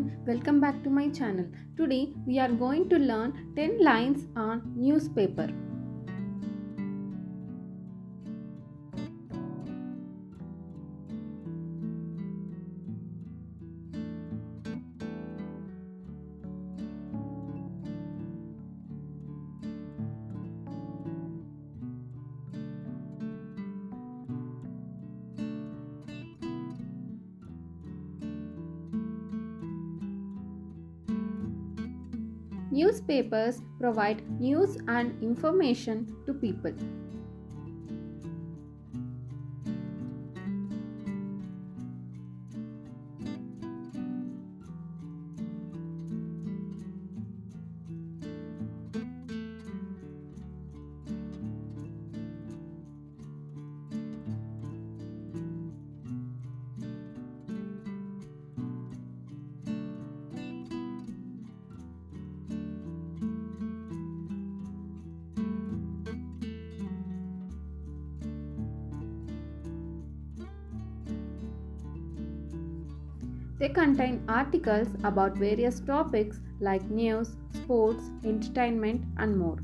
everyone, welcome back to my channel. Today we are going to learn 10 lines on newspaper. Newspapers provide news and information to people. They contain articles about various topics like news, sports, entertainment, and more.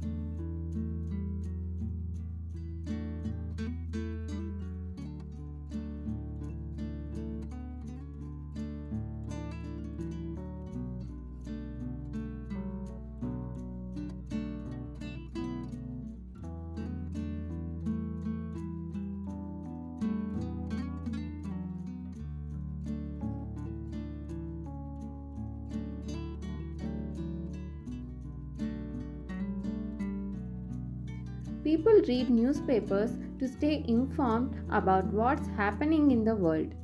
People read newspapers to stay informed about what's happening in the world.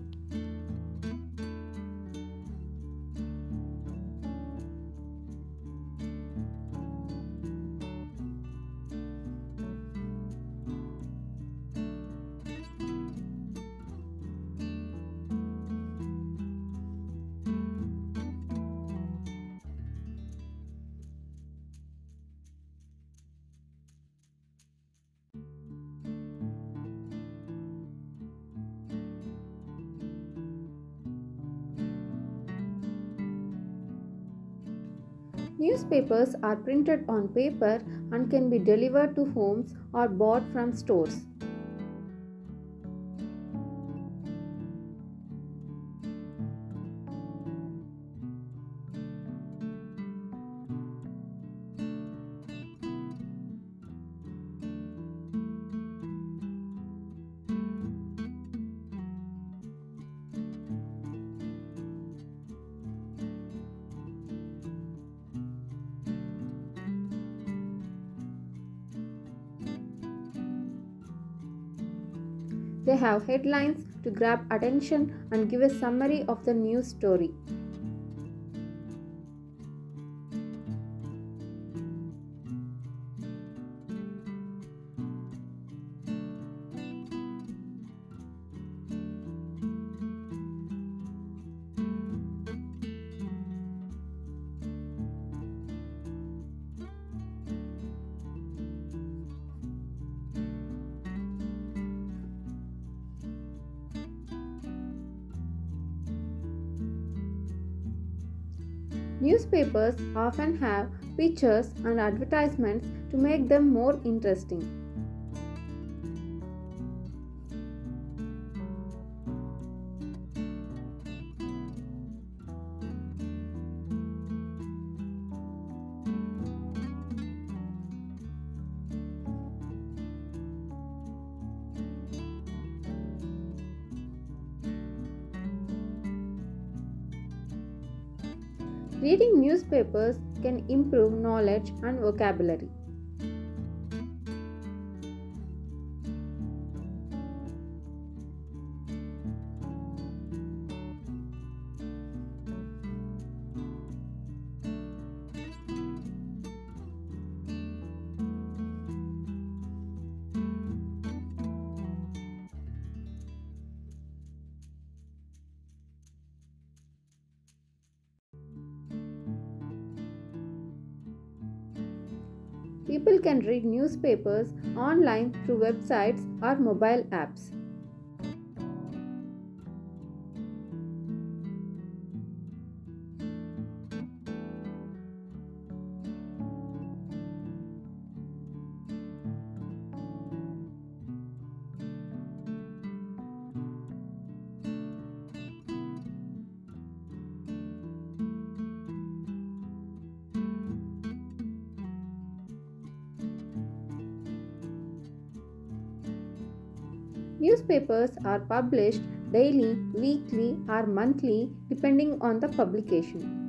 Newspapers are printed on paper and can be delivered to homes or bought from stores. They have headlines to grab attention and give a summary of the news story. Newspapers often have pictures and advertisements to make them more interesting. Reading newspapers can improve knowledge and vocabulary. People can read newspapers online through websites or mobile apps. Newspapers are published daily, weekly, or monthly depending on the publication.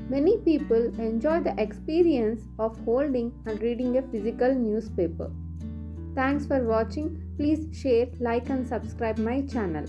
Many people enjoy the experience of holding and reading a physical newspaper. Thanks for watching. Please share, like and subscribe my channel.